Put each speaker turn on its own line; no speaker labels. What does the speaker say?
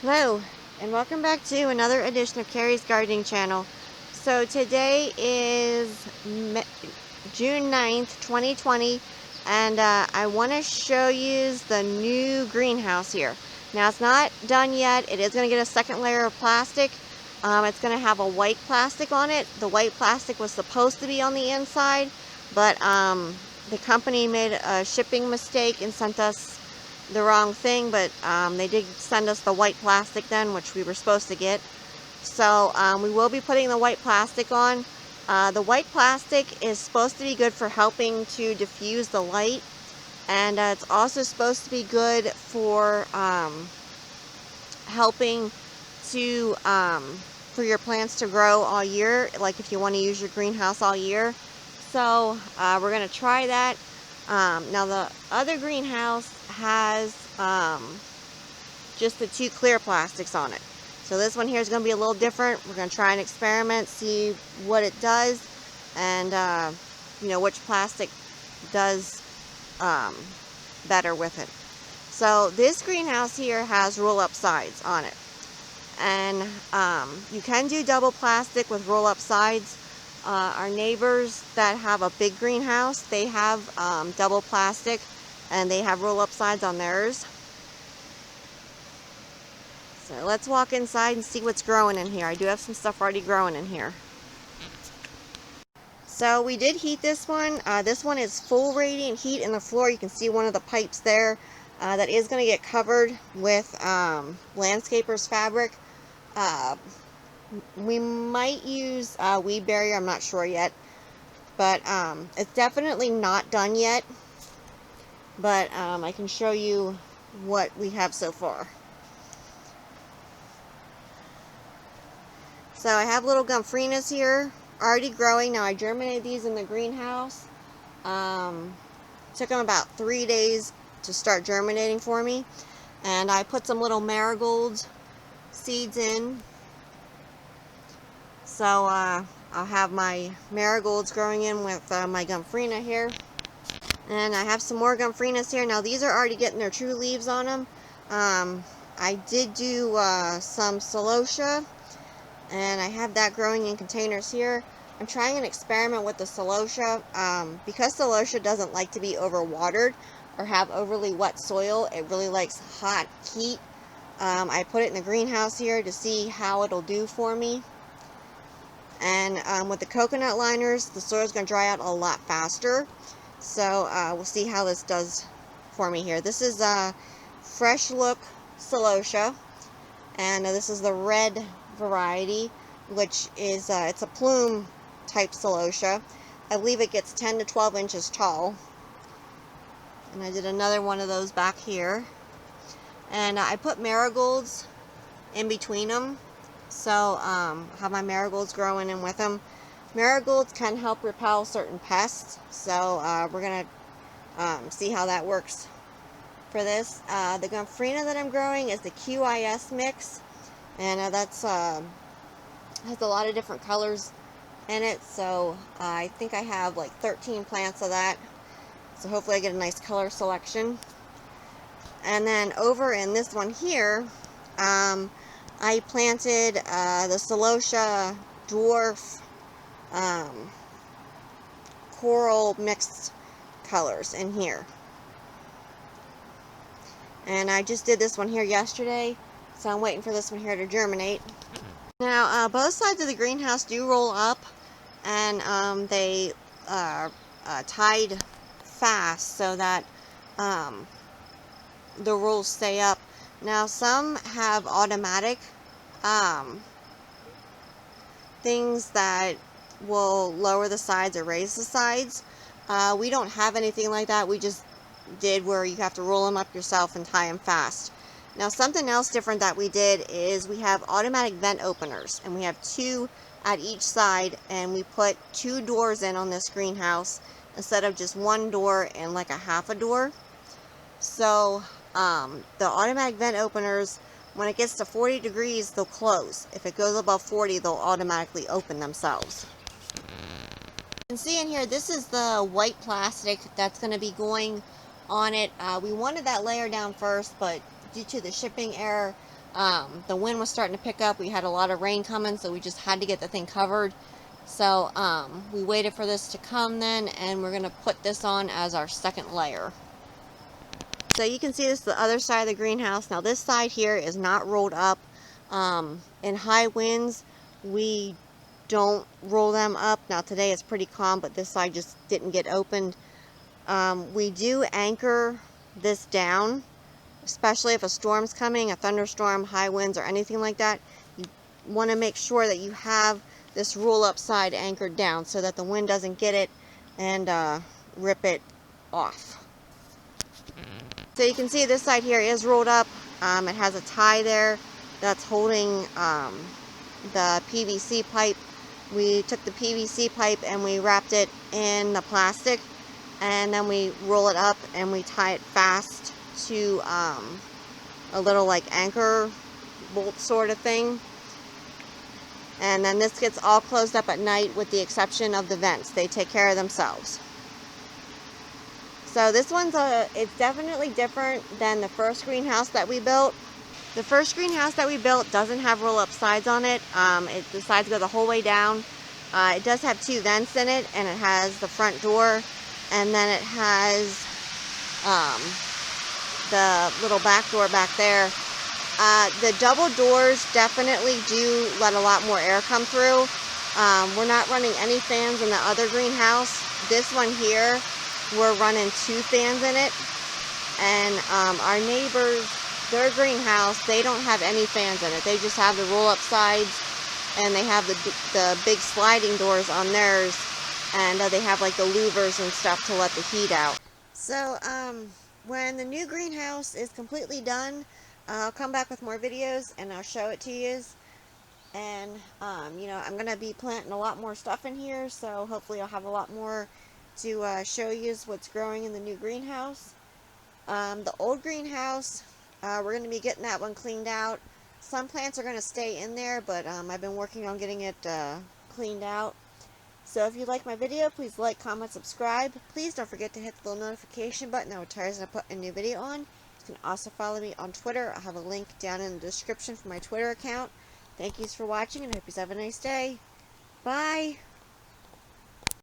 Hello, and welcome back to another edition of Carrie's Gardening Channel. So today is June 9th, 2020, and I want to show you the new greenhouse here. Now it's not done yet. It is going to get a second layer of plastic. It's going to have a white plastic on it. The white plastic was supposed to be on the inside, but the company made a shipping mistake and sent us the wrong thing, but they did send us the white plastic then, which we were supposed to get. So we will be putting the white plastic on. The white plastic is supposed to be good for helping to diffuse the light, and it's also supposed to be good for helping to for your plants to grow all year, like if you want to use your greenhouse all year. So we're going to try that. Now the other greenhouse has just the two clear plastics on it. So this one here is going to be a little different. We're going to try an experiment, see what it does, and which plastic does better with it. So this greenhouse here has roll-up sides on it, and you can do double plastic with roll-up sides. Our neighbors that have a big greenhouse, they have double plastic, and they have roll-up sides on theirs. So let's walk inside and see what's growing in here. I do have some stuff already growing in here. So we did heat this one. This one is full radiant heat in the floor. You can see one of the pipes there. That is going to get covered with landscaper's fabric. We might use weed barrier. I'm not sure yet. But it's definitely not done yet. But I can show you what we have so far. So I have little gomphrenias here already growing. Now I germinated these in the greenhouse. Took them about 3 days to start germinating for me. And I put some little marigold seeds in. So I'll have my marigolds growing in with my gomphrena here. And I have some more gomphrenias here. Now these are already getting their true leaves on them. I did do some celosia, and I have that growing in containers here. I'm trying an experiment with the celosia. Because celosia doesn't like to be overwatered or have overly wet soil, it really likes hot heat. I put it in the greenhouse here to see how it'll do for me. And with the coconut liners, the soil is going to dry out a lot faster. So we'll see how this does for me here. This is Fresh Look Celosia, and this is the red variety, which is it's a plume type celosia. I believe it gets 10 to 12 inches tall. And I did another one of those back here. And I put marigolds in between them. So have my marigolds growing in with them. Marigolds can help repel certain pests. So we're going to see how that works for this. The gomphrena that I'm growing is the QIS mix. And that's has a lot of different colors in it. So I think I have like 13 plants of that. So hopefully I get a nice color selection. And then over in this one here, I planted the Celosia dwarf coral mixed colors in here. And I just did this one here yesterday, so I'm waiting for this one here to germinate. Now both sides of the greenhouse do roll up, and they tied fast so that the rolls stay up. Now some have automatic things that will lower the sides or raise the sides. We don't have anything like that. We just did where you have to roll them up yourself and tie them fast. Now something else different that we did is we have automatic vent openers, and we have 2 at each side, and we put 2 doors in on this greenhouse instead of just 1 door and like a half a door. So the automatic vent openers, when it gets to 40 degrees, they'll close. If it goes above 40, they'll automatically open themselves. You can see in here, this is the white plastic that's going to be going on it. We wanted that layer down first, but due to the shipping error, The wind was starting to pick up. We had a lot of rain coming, so we just had to get the thing covered. So we waited for this to come then, and we're going to put this on as our second layer. So you can see this is the other side of the greenhouse. Now this side here is not rolled up. In high winds, we don't roll them up. Now today it's pretty calm, but this side just didn't get opened. We do anchor this down, especially if a storm's coming, a thunderstorm, high winds, or anything like that. You want to make sure that you have this roll-up side anchored down so that the wind doesn't get it and rip it off. So you can see this side here is rolled up. It has a tie there that's holding the PVC pipe. We took the PVC pipe and we wrapped it in the plastic, and then we roll it up and we tie it fast to a little like anchor bolt sort of thing. And then this gets all closed up at night with the exception of the vents. They take care of themselves. So this one's it's definitely different than the first greenhouse that we built. The first greenhouse that we built doesn't have roll-up sides on it. The sides go the whole way down. It does have two vents in it, and it has the front door, and then it has the little back door back there. The double doors definitely do let a lot more air come through. We're not running any fans in the other greenhouse. This one here, we're running 2 fans in it. And our neighbors, their greenhouse, they don't have any fans in it. They just have the roll-up sides, and they have the big sliding doors on theirs, and they have like the louvers and stuff to let the heat out. So when the new greenhouse is completely done, I'll come back with more videos and I'll show it to you. And you know, I'm gonna be planting a lot more stuff in here, so hopefully I'll have a lot more to show you what's growing in the new greenhouse. The old greenhouse, we're going to be getting that one cleaned out. Some plants are going to stay in there, but I've been working on getting it cleaned out. So if you like my video, please like, comment, subscribe. Please don't forget to hit the little notification button that will tell you when I put a new video on. You can also follow me on Twitter. I'll have a link down in the description for my Twitter account. Thank you for watching, and I hope you have a nice day. Bye!